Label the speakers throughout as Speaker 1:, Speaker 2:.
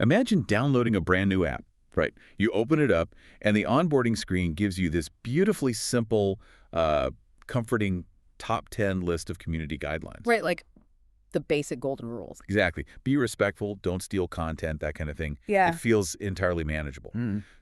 Speaker 1: Imagine downloading a brand new app, right? You open it up, and the onboarding screen gives you this beautifully simple, uh, comforting top 10 list of community guidelines.
Speaker 2: Right, like the basic golden rules.
Speaker 1: Exactly. Be respectful, don't steal content, that kind of thing.
Speaker 2: Yeah.
Speaker 1: It feels entirely manageable.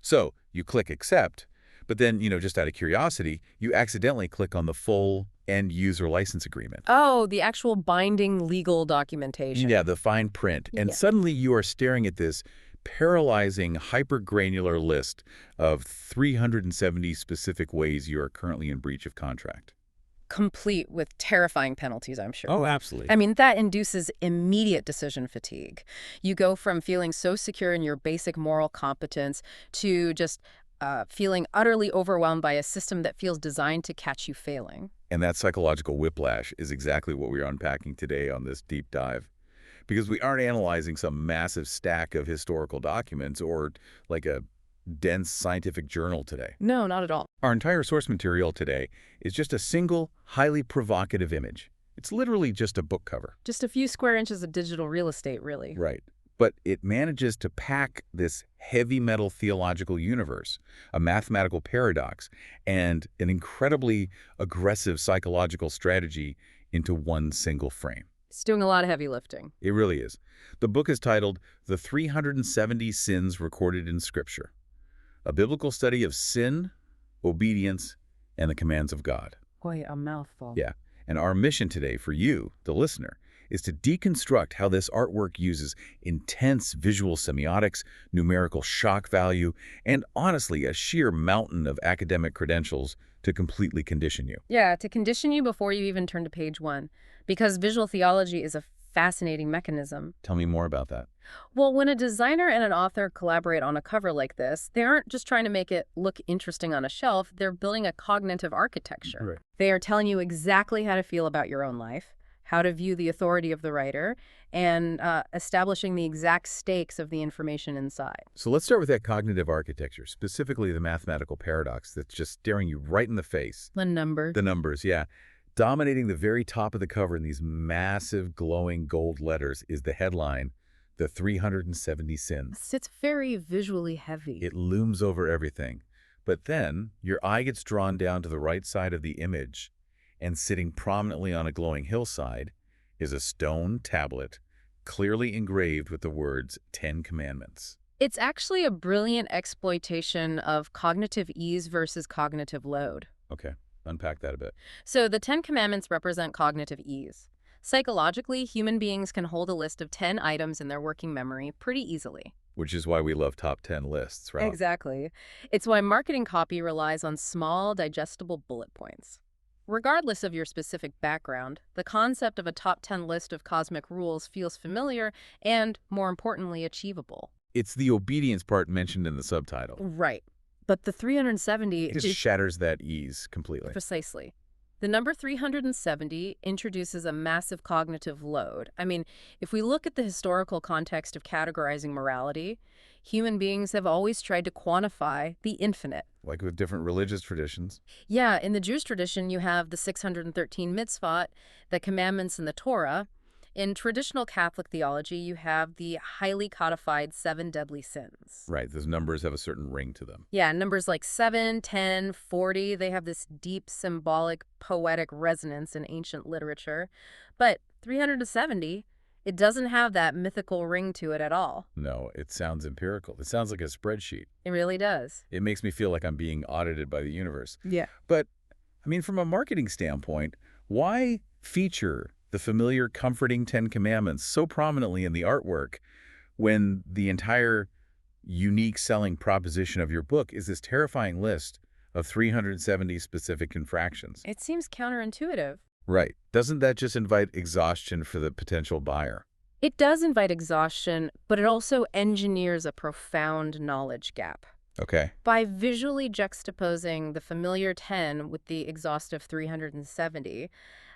Speaker 1: So you click accept, but then, just out of curiosity, you accidentally click on the full end user license agreement.
Speaker 2: Oh, the actual binding legal documentation.
Speaker 1: Yeah, the fine print. And
Speaker 2: Yeah.
Speaker 1: suddenly you are staring at this paralyzing, hyper-granular list of 370 specific ways you are currently in breach of contract.
Speaker 2: Complete with terrifying penalties, I'm sure.
Speaker 1: Oh, absolutely.
Speaker 2: I mean, that induces immediate decision fatigue. You go from feeling so secure in your basic moral competence to just feeling utterly overwhelmed by a system that feels designed to catch you failing.
Speaker 1: And that psychological whiplash is exactly what we're unpacking today on this deep dive. Because we aren't analyzing some massive stack of historical documents or like a dense scientific journal today.
Speaker 2: No, not at all.
Speaker 1: Our entire source material today is just a single, highly provocative image. It's literally just a book cover.
Speaker 2: Just a few square inches of digital real estate, really.
Speaker 1: Right. But it manages to pack this heavy metal theological universe, a mathematical paradox, and an incredibly aggressive psychological strategy into one single frame.
Speaker 2: It's doing a lot of heavy lifting.
Speaker 1: It really is. The book is titled The 370 Sins Recorded in Scripture, a biblical study of sin, obedience, and the commands of God.
Speaker 2: Boy, a mouthful.
Speaker 1: Yeah. And our mission today for you, the listener, is to deconstruct how this artwork uses intense visual semiotics, numerical shock value, and honestly, a sheer mountain of academic credentials to completely condition you.
Speaker 2: Yeah, to condition you before you even turn to page 1. Because visual theology is a fascinating mechanism.
Speaker 1: Tell me more about that.
Speaker 2: Well, when a designer and an author collaborate on a cover like this, they aren't just trying to make it look interesting on a shelf, they're building a cognitive architecture.
Speaker 1: Right.
Speaker 2: They are telling you exactly how to feel about your own life, how to view the authority of the writer, and establishing the exact stakes of the information inside.
Speaker 1: So let's start with that cognitive architecture, specifically the mathematical paradox that's just staring you right in the face.
Speaker 2: The numbers.
Speaker 1: The numbers, yeah. Dominating the very top of the cover in these massive glowing gold letters is the headline, The 370 Sins.
Speaker 2: It's very visually heavy.
Speaker 1: It looms over everything. But then your eye gets drawn down to the right side of the image, and sitting prominently on a glowing hillside is a stone tablet clearly engraved with the words 10 Commandments.
Speaker 2: It's actually a brilliant exploitation of cognitive ease versus cognitive load.
Speaker 1: Okay, unpack that a bit.
Speaker 2: So the 10 Commandments represent cognitive ease. Psychologically, human beings can hold a list of 10 items in their working memory pretty easily.
Speaker 1: Which is why we love top 10 lists, right?
Speaker 2: Exactly. It's why marketing copy relies on small, digestible bullet points. Regardless of your specific background, the concept of a top 10 list of cosmic rules feels familiar and, more importantly, achievable.
Speaker 1: It's the obedience part mentioned in the subtitle.
Speaker 2: Right. But the 370
Speaker 1: It just
Speaker 2: is
Speaker 1: shatters that ease completely.
Speaker 2: precisely. The number 370 introduces a massive cognitive load. I mean, if we look at the historical context of categorizing morality, human beings have always tried to quantify the infinite.
Speaker 1: Like with different religious traditions.
Speaker 2: Yeah, in the Jewish tradition, you have the 613 mitzvot, the commandments in the Torah. In traditional Catholic theology, you have the highly codified 7 deadly sins.
Speaker 1: Right, those numbers have a certain ring to them.
Speaker 2: Yeah, numbers like 7, 10, 40, they have this deep symbolic, poetic resonance in ancient literature. But 370, it doesn't have that mythical ring to it at all.
Speaker 1: No, it sounds empirical. It sounds like a spreadsheet.
Speaker 2: It really does.
Speaker 1: It makes me feel like I'm being audited by the universe.
Speaker 2: Yeah.
Speaker 1: But, I mean, from a marketing standpoint, why feature the familiar, comforting 10 Commandments so prominently in the artwork when the entire unique selling proposition of your book is this terrifying list of 370 specific infractions?
Speaker 2: It seems counterintuitive.
Speaker 1: Right. Doesn't that just invite exhaustion for the potential buyer?
Speaker 2: It does invite exhaustion, but it also engineers a profound knowledge gap.
Speaker 1: Okay.
Speaker 2: By visually juxtaposing the familiar 10 with the exhaustive 370,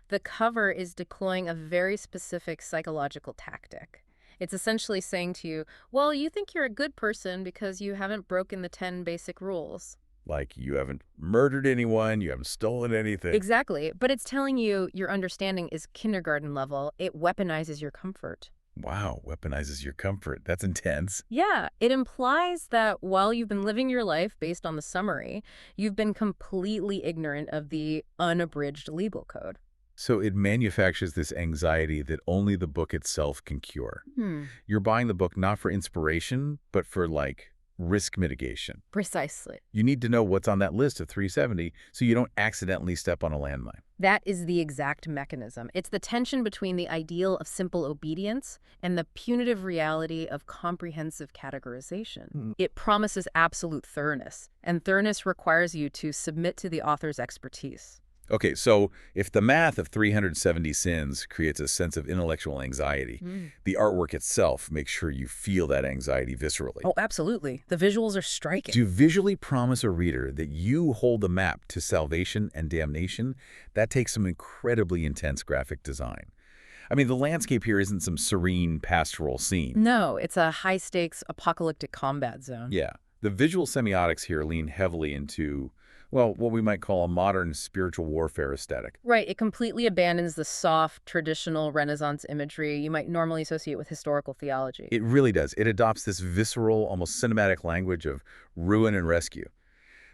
Speaker 2: the cover is deploying a very specific psychological tactic. It's essentially saying to you, well, you think you're a good person because you haven't broken the 10 basic rules.
Speaker 1: Like you haven't murdered anyone, you haven't stolen anything.
Speaker 2: Exactly, but it's telling you your understanding is kindergarten level. It weaponizes your comfort.
Speaker 1: Wow, weaponizes your comfort. That's intense.
Speaker 2: Yeah, it implies that while you've been living your life based on the summary, you've been completely ignorant of the unabridged legal code.
Speaker 1: So it manufactures this anxiety that only the book itself can cure.
Speaker 2: Hmm.
Speaker 1: You're buying the book not for inspiration, but for, like, risk mitigation.
Speaker 2: Precisely.
Speaker 1: You need to know what's on that list of 370 so you don't accidentally step on a landmine.
Speaker 2: That is the exact mechanism. It's the tension between the ideal of simple obedience and the punitive reality of comprehensive categorization. It promises absolute thoroughness, and thoroughness requires you to submit to the author's expertise.
Speaker 1: Okay, so if the math of 370 sins creates a sense of intellectual anxiety, the artwork itself makes sure you feel that anxiety viscerally.
Speaker 2: Oh, absolutely. The visuals are striking.
Speaker 1: To visually promise a reader that you hold the map to salvation and damnation, that takes some incredibly intense graphic design. I mean, the landscape here isn't some serene pastoral scene.
Speaker 2: No, it's a high-stakes apocalyptic combat zone.
Speaker 1: Yeah, the visual semiotics here lean heavily into, well, what we might call a modern spiritual warfare aesthetic.
Speaker 2: Right, it completely abandons the soft, traditional Renaissance imagery you might normally associate with historical theology.
Speaker 1: It really does. It adopts this visceral, almost cinematic language of ruin and rescue.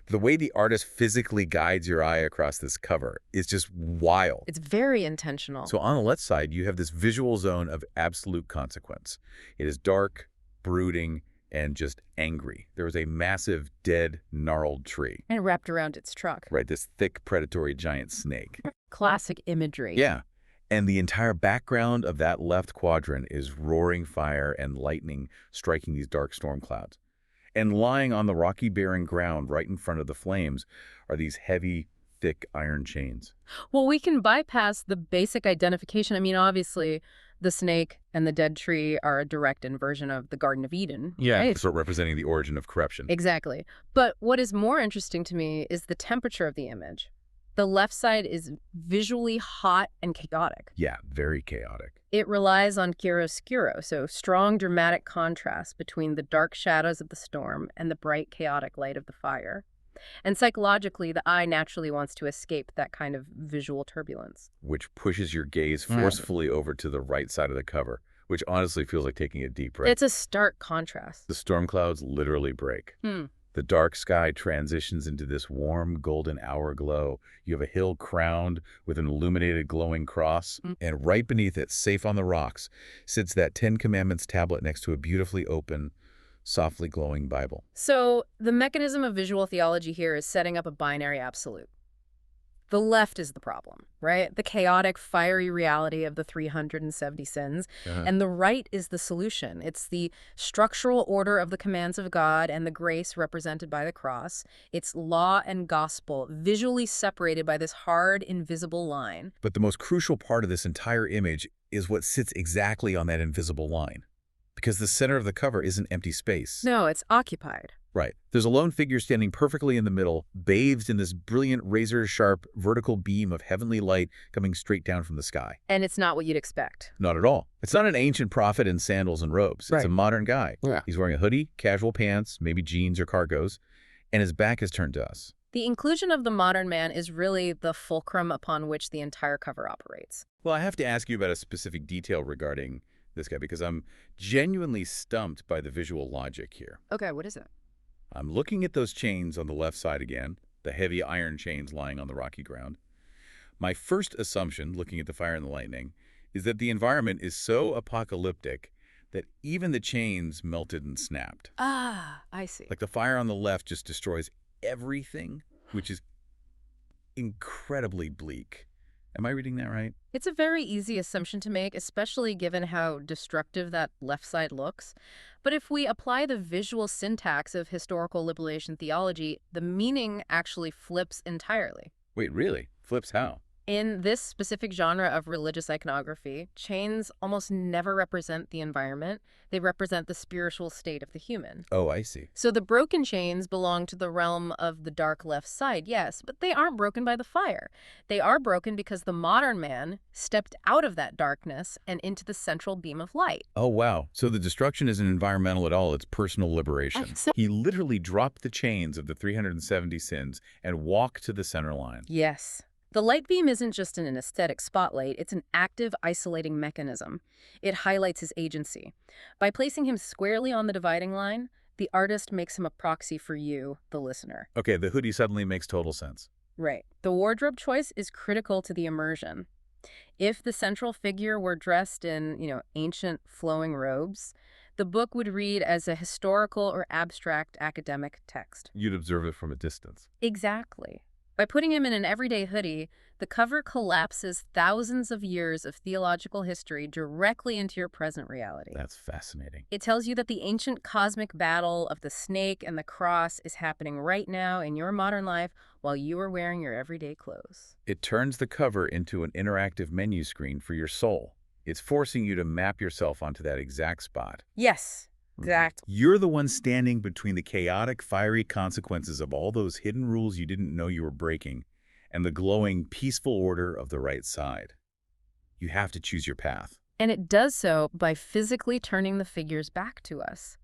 Speaker 1: The way the artist physically guides your eye across this cover is just wild.
Speaker 2: It's very intentional.
Speaker 1: So on the left side, you have this visual zone of absolute consequence. It is dark, brooding, and just angry. There is a massive, dead, gnarled tree.
Speaker 2: And wrapped around its truck.
Speaker 1: Right, this thick, predatory giant snake.
Speaker 2: Classic imagery.
Speaker 1: Yeah. And the entire background of that left quadrant is roaring fire and lightning striking these dark storm clouds. And lying on the rocky barren ground right in front of the flames are these heavy, thick iron chains.
Speaker 2: Well, we can bypass the basic identification. I mean, obviously, the snake and the dead tree are a direct inversion of the Garden of Eden. Right?
Speaker 1: So representing the origin of corruption.
Speaker 2: Exactly. But what is more interesting to me is the temperature of the image. The left side is visually hot and chaotic.
Speaker 1: Yeah, very chaotic.
Speaker 2: It relies on chiaroscuro, so strong dramatic contrast between the dark shadows of the storm and the bright chaotic light of the fire. And psychologically, the eye naturally wants to escape that kind of visual turbulence.
Speaker 1: Which pushes your gaze forcefully over to the right side of the cover, which honestly feels like taking a deep breath.
Speaker 2: It's a stark contrast.
Speaker 1: The storm clouds literally break. The dark sky transitions into this warm golden hour glow. You have a hill crowned with an illuminated glowing cross, and right beneath it, safe on the rocks, sits that Ten Commandments tablet next to a beautifully open, softly glowing Bible.
Speaker 2: So the mechanism of visual theology here is setting up a binary absolute. The left is the problem, right? The chaotic, fiery reality of the 370 sins. And the right is the solution. It's the structural order of the commands of God and the grace represented by the cross. It's law and gospel, visually separated by this hard, invisible line.
Speaker 1: But the most crucial part of this entire image is what sits exactly on that invisible line. Because the center of the cover isn't empty space.
Speaker 2: No, it's occupied.
Speaker 1: Right. There's a lone figure standing perfectly in the middle, bathed in this brilliant razor-sharp vertical beam of heavenly light coming straight down from the sky.
Speaker 2: And it's not what you'd expect.
Speaker 1: Not at all. It's not an ancient prophet in sandals and robes. It's a modern guy.
Speaker 3: Yeah.
Speaker 1: He's wearing a hoodie, casual pants, maybe jeans or cargos, and his back is turned to us.
Speaker 2: The inclusion of the modern man is really the fulcrum upon which the entire cover operates.
Speaker 1: Well, I have to ask you about a specific detail regarding this guy because I'm genuinely stumped by the visual logic here.
Speaker 2: Okay, what is it?
Speaker 1: I'm looking at those chains on the left side again, the heavy iron chains lying on the rocky ground. My first assumption, looking at the fire and the lightning, is that the environment is so apocalyptic that even the chains melted and snapped.
Speaker 2: Ah, I see.
Speaker 1: Like the fire on the left just destroys everything, which is incredibly bleak. Am I reading that right?
Speaker 2: It's a very easy assumption to make, especially given how destructive that left side looks. But if we apply the visual syntax of historical liberation theology, the meaning actually flips entirely.
Speaker 1: Wait, really? Flips how?
Speaker 2: In this specific genre of religious iconography, chains almost never represent the environment. They represent the spiritual state of the human.
Speaker 1: Oh, I see.
Speaker 2: So the broken chains belong to the realm of the dark left side, yes, but they aren't broken by the fire. They are broken because the modern man stepped out of that darkness and into the central beam of light.
Speaker 1: Oh, wow. So the destruction isn't environmental at all. It's personal liberation. He literally dropped the chains of the 370 sins and walked to the center line.
Speaker 2: Yes. The light beam isn't just an aesthetic spotlight, it's an active, isolating mechanism. It highlights his agency. By placing him squarely on the dividing line, the artist makes him a proxy for you, the listener.
Speaker 1: Okay, the hoodie suddenly makes total sense.
Speaker 2: Right. The wardrobe choice is critical to the immersion. If the central figure were dressed in, ancient flowing robes, the book would read as a historical or abstract academic text.
Speaker 1: You'd observe it from a distance.
Speaker 2: Exactly. By putting him in an everyday hoodie, the cover collapses thousands of years of theological history directly into your present reality.
Speaker 1: That's fascinating.
Speaker 2: It tells you that the ancient cosmic battle of the snake and the cross is happening right now in your modern life while you are wearing your everyday clothes.
Speaker 1: It turns the cover into an interactive menu screen for your soul. It's forcing you to map yourself onto that exact spot.
Speaker 2: Yes, exactly.
Speaker 1: You're the one standing between the chaotic, fiery consequences of all those hidden rules you didn't know you were breaking and the glowing, peaceful order of the right side. You have to choose your path.
Speaker 2: And it does so by physically turning the figures back to us.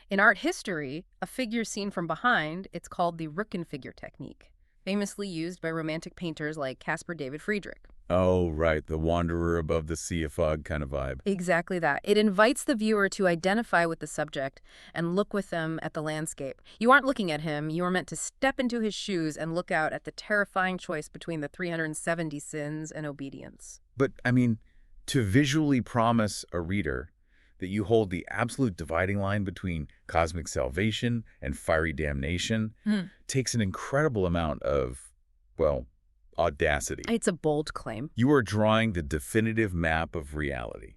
Speaker 2: In art history, a figure seen from behind, it's called the Rücken figure technique, famously used by romantic painters like Caspar David Friedrich.
Speaker 1: Oh, right, the wanderer above the sea of fog kind of vibe.
Speaker 2: Exactly that. It invites the viewer to identify with the subject and look with them at the landscape. You aren't looking at him, you are meant to step into his shoes and look out at the terrifying choice between the 370 sins and obedience.
Speaker 1: But, to visually promise a reader that you hold the absolute dividing line between cosmic salvation and fiery damnation takes an incredible amount of, audacity.
Speaker 2: It's a bold claim.
Speaker 1: You are drawing the definitive map of reality,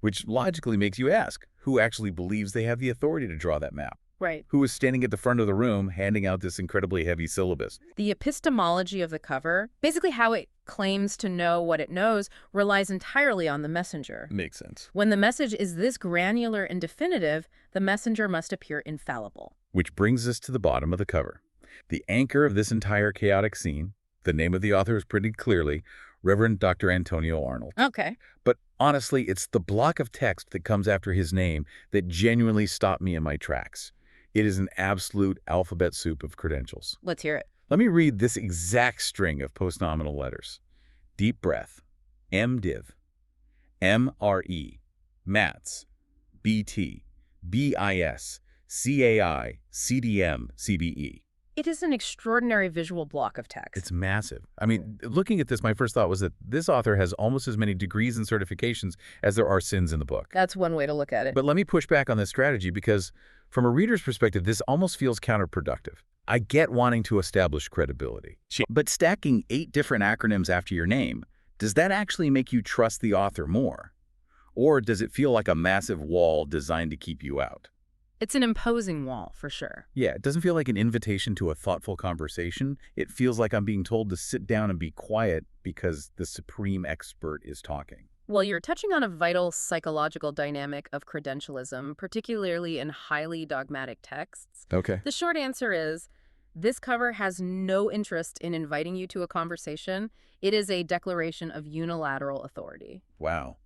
Speaker 1: which logically makes you ask, who actually believes they have the authority to draw that map?
Speaker 2: Right.
Speaker 1: Who is standing at the front of the room handing out this incredibly heavy syllabus?
Speaker 2: The epistemology of the cover, basically how it claims to know what it knows, relies entirely on the messenger.
Speaker 1: Makes sense.
Speaker 2: When the message is this granular and definitive, the messenger must appear infallible.
Speaker 1: Which brings us to the bottom of the cover. The anchor of this entire chaotic scene, the name of the author is printed clearly, Reverend Dr. Antonio Arnold.
Speaker 2: Okay.
Speaker 1: But honestly, it's the block of text that comes after his name that genuinely stopped me in my tracks. It is an absolute alphabet soup of credentials.
Speaker 2: Let's hear it.
Speaker 1: Let me read this exact string of postnominal letters. Deep breath, MDiv, MRE, MATS, BT, BIS, CAI, CDM, CBE.
Speaker 2: It is an extraordinary visual block of text.
Speaker 1: It's massive. Looking at this, my first thought was that this author has almost as many degrees and certifications as there are sins in the book.
Speaker 2: That's one way to look at it.
Speaker 1: But let me push back on this strategy because from a reader's perspective, this almost feels counterproductive. I get wanting to establish credibility. But stacking 8 different acronyms after your name, does that actually make you trust the author more? Or does it feel like a massive wall designed to keep you out?
Speaker 2: It's an imposing wall, for sure.
Speaker 1: Yeah, it doesn't feel like an invitation to a thoughtful conversation. It feels like I'm being told to sit down and be quiet because the supreme expert is talking.
Speaker 2: Well, you're touching on a vital psychological dynamic of credentialism, particularly in highly dogmatic texts.
Speaker 1: Okay.
Speaker 2: The short answer is, this cover has no interest in inviting you to a conversation. It is a declaration of unilateral authority.
Speaker 1: Wow.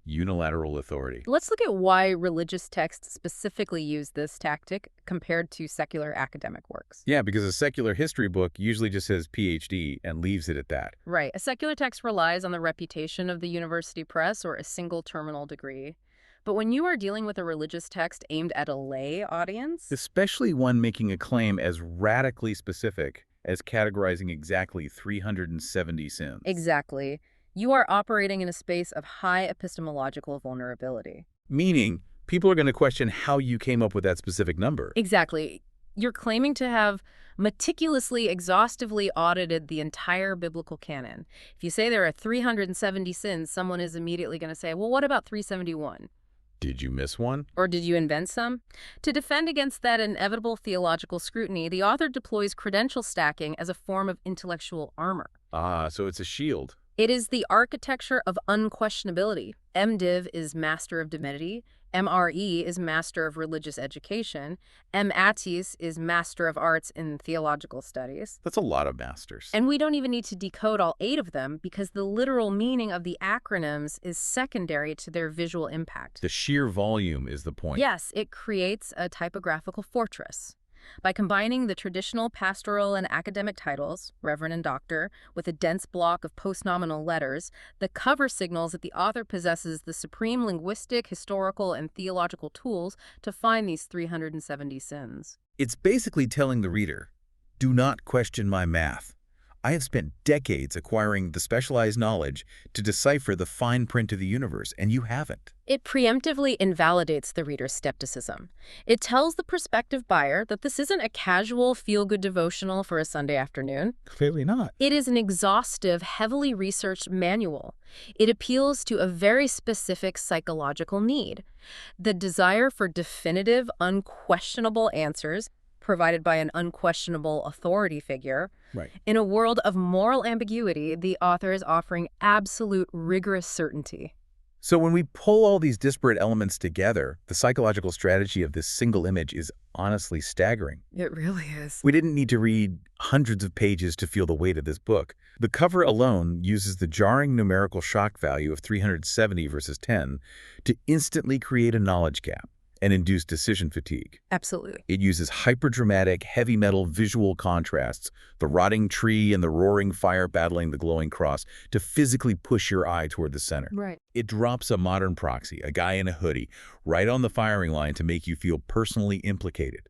Speaker 1: Unilateral authority.
Speaker 2: Let's look at why religious texts specifically use this tactic compared to secular academic works.
Speaker 1: Yeah, because a secular history book usually just says PhD and leaves it at that.
Speaker 2: Right. A secular text relies on the reputation of the university press or a single terminal degree. But when you are dealing with a religious text aimed at a lay audience,
Speaker 1: especially one making a claim as radically specific as categorizing exactly 370 sins.
Speaker 2: Exactly. You are operating in a space of high epistemological vulnerability.
Speaker 1: Meaning, people are going to question how you came up with that specific number.
Speaker 2: Exactly. You're claiming to have meticulously, exhaustively audited the entire biblical canon. If you say there are 370 sins, someone is immediately going to say, well, what about 371?
Speaker 1: Did you miss one?
Speaker 2: Or did you invent some? To defend against that inevitable theological scrutiny, the author deploys credential stacking as a form of intellectual armor.
Speaker 1: Ah, so it's a shield.
Speaker 2: It is the architecture of unquestionability. MDiv is master of divinity. MRE is master of religious education. MATIS is master of arts in theological studies.
Speaker 1: That's a lot of masters.
Speaker 2: And we don't even need to decode all 8 of them because the literal meaning of the acronyms is secondary to their visual impact.
Speaker 1: The sheer volume is the point.
Speaker 2: Yes, it creates a typographical fortress. By combining the traditional pastoral and academic titles, Reverend and Doctor, with a dense block of postnominal letters, the cover signals that the author possesses the supreme linguistic, historical, and theological tools to find these 370 sins.
Speaker 1: It's basically telling the reader, do not question my math. I have spent decades acquiring the specialized knowledge to decipher the fine print of the universe, and you haven't.
Speaker 2: It preemptively invalidates the reader's skepticism. It tells the prospective buyer that this isn't a casual, feel-good devotional for a Sunday afternoon.
Speaker 1: Clearly not.
Speaker 2: It is an exhaustive, heavily researched manual. It appeals to a very specific psychological need, the desire for definitive, unquestionable answers provided by an unquestionable authority figure.
Speaker 1: Right.
Speaker 2: In a world of moral ambiguity, the author is offering absolute, rigorous certainty.
Speaker 1: So when we pull all these disparate elements together, the psychological strategy of this single image is honestly staggering.
Speaker 2: It really is.
Speaker 1: We didn't need to read hundreds of pages to feel the weight of this book. The cover alone uses the jarring numerical shock value of 370 versus 10 to instantly create a knowledge gap and induce decision fatigue.
Speaker 2: Absolutely.
Speaker 1: It uses hyperdramatic, heavy metal visual contrasts, the rotting tree and the roaring fire battling the glowing cross, to physically push your eye toward the center.
Speaker 2: Right.
Speaker 1: It drops a modern proxy, a guy in a hoodie, right on the firing line to make you feel personally implicated.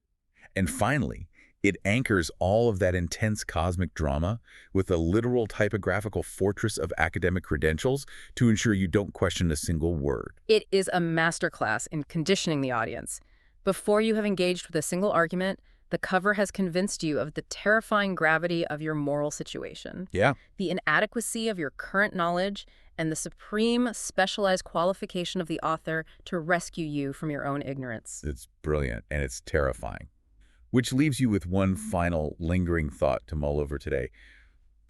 Speaker 1: And finally, it anchors all of that intense cosmic drama with a literal typographical fortress of academic credentials to ensure you don't question a single word.
Speaker 2: It is a masterclass in conditioning the audience. Before you have engaged with a single argument, the cover has convinced you of the terrifying gravity of your moral situation,
Speaker 1: Yeah.
Speaker 2: the inadequacy of your current knowledge, and the supreme specialized qualification of the author to rescue you from your own ignorance.
Speaker 1: It's brilliant, and it's terrifying. Which leaves you with one final lingering thought to mull over today.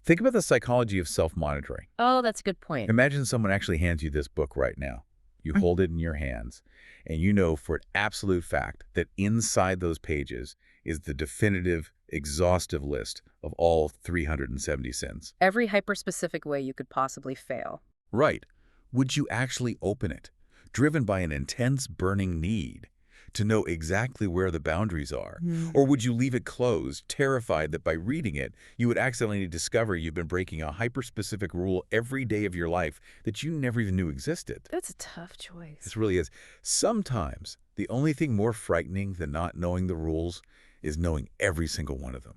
Speaker 1: Think about the psychology of self-monitoring.
Speaker 2: Oh, that's a good point.
Speaker 1: Imagine someone actually hands you this book right now. You hold it in your hands, and you know for an absolute fact that inside those pages is the definitive, exhaustive list of all 370 sins.
Speaker 2: Every hyper-specific way you could possibly fail.
Speaker 1: Right. Would you actually open it, driven by an intense, burning need to know exactly where the boundaries are? Or would you leave it closed, terrified that by reading it, you would accidentally discover you've been breaking a hyper-specific rule every day of your life that you never even knew existed?
Speaker 2: That's a tough choice.
Speaker 1: This really is. Sometimes, the only thing more frightening than not knowing the rules is knowing every single one of them.